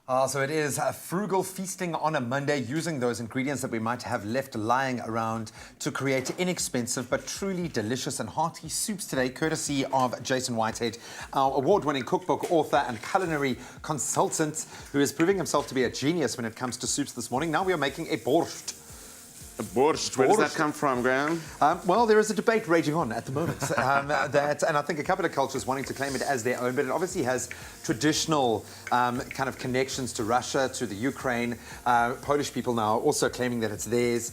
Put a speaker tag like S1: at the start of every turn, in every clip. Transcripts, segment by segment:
S1: So it is frugal feasting on a Monday, using those ingredients that we might have left lying around to create inexpensive but truly delicious and hearty soups today, courtesy of Jason Whitehead, our award-winning cookbook author and culinary consultant, who is proving himself to be a genius when it comes to soups this morning. Now we are making a borscht.
S2: A borscht. Where does that come from, Graham?
S1: Well, there is a debate raging on at the moment, and I think a couple of cultures wanting to claim it as their own, but it obviously has traditional kind of connections to Russia, to the Ukraine. Polish people now also claiming that it's theirs.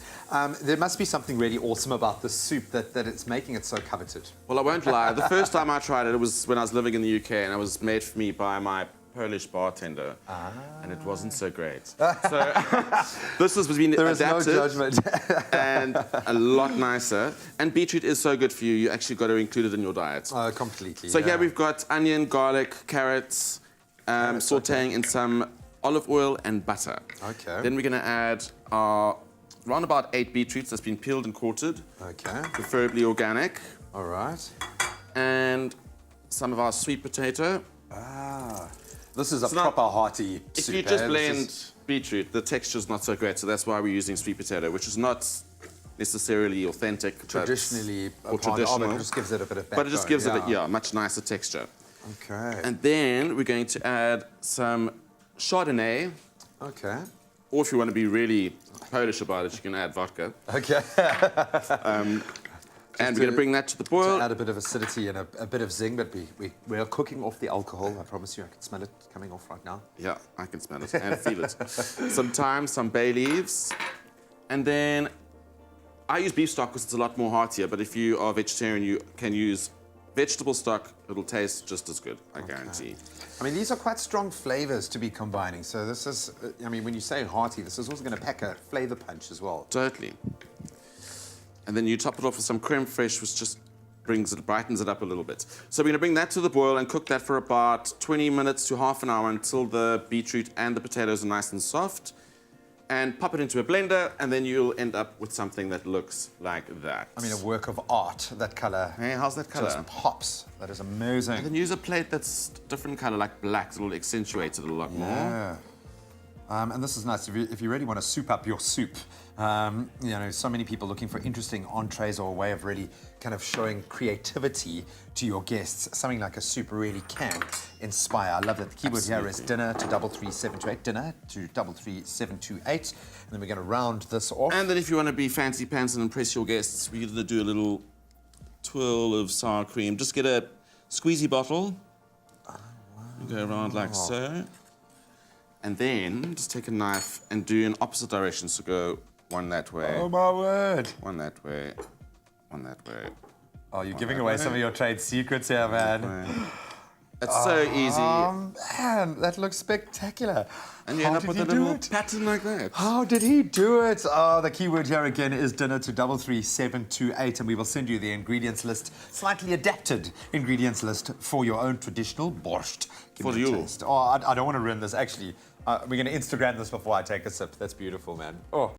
S1: There must be something really awesome about this soup that it's making it so coveted.
S2: Well, I won't lie. The first time I tried it, it was when I was living in the UK, and it was made for me by my Polish bartender, and it wasn't so great. So this has been adapted.
S1: There is no judgment.
S2: And a lot nicer. And beetroot is so good for you, you actually got to include it in your diet.
S1: Completely.
S2: So here we've got onion, garlic, carrots, sautéing in some olive oil and butter.
S1: Okay.
S2: Then we're going to add our around about 8 beetroots that's been peeled and quartered.
S1: Okay.
S2: Preferably organic.
S1: All right.
S2: And some of our sweet potato.
S1: This is a proper hearty soup.
S2: If you just blend beetroot, the texture's not so great, so that's why we're using sweet potato, which is not necessarily authentic.
S1: Traditionally,
S2: or traditional.
S1: but it just gives it a bit of backbone.
S2: But it just gives it a much nicer texture.
S1: Okay.
S2: And then we're going to add some Chardonnay.
S1: Okay.
S2: Or if you want to be really Polish about it, you can add vodka.
S1: Okay.
S2: And we're going to bring that to the boil.
S1: To add a bit of acidity and a bit of zing, but we are cooking off the alcohol. I promise you, I can smell it coming off right now.
S2: Yeah, I can smell it and feel it. Some thyme, some bay leaves. And then I use beef stock because it's a lot more heartier, but if you are vegetarian, you can use vegetable stock. It'll taste just as good, I guarantee.
S1: I mean, these are quite strong flavors to be combining. So this is, I mean, when you say hearty, this is also going to pack a flavor punch as well.
S2: Totally. And then you top it off with some creme fraiche, which just brightens it up a little bit. So we're going to bring that to the boil and cook that for about 20 minutes to half an hour until the beetroot and the potatoes are nice and soft. And pop it into a blender, and then you'll end up with something that looks like that.
S1: I mean, a work of art, that color.
S2: Hey, how's that color?
S1: Just pops. That is amazing.
S2: And then use a plate that's different color, like black. It'll accentuate it a lot more.
S1: And this is nice. If you really want to soup up your soup, you know, so many people looking for interesting entrees or a way of really kind of showing creativity to your guests. Something like a soup really can inspire. I love that the keyword here is dinner to 33728. Dinner to 33728. And then we're going to round this off.
S2: And then if you want to be fancy pants and impress your guests, we're going to do a little twirl of sour cream. Just get a squeezy bottle. Oh, wow. You go around like so. And then just take a knife and do in opposite directions. So go one that way.
S1: Oh, my word.
S2: One that way. One that way.
S1: Oh, you're giving away some of your trade secrets here, man.
S2: It's so easy.
S1: Man, that looks spectacular.
S2: And you end up with a little pattern like that.
S1: How did he do it? Oh, the keyword here again is dinner to 33728, and we will send you the ingredients list, slightly adapted ingredients list for your own traditional borscht.
S2: For you.
S1: Oh, I don't want to ruin this. Actually, we're going to Instagram this before I take a sip. That's beautiful, man. Oh.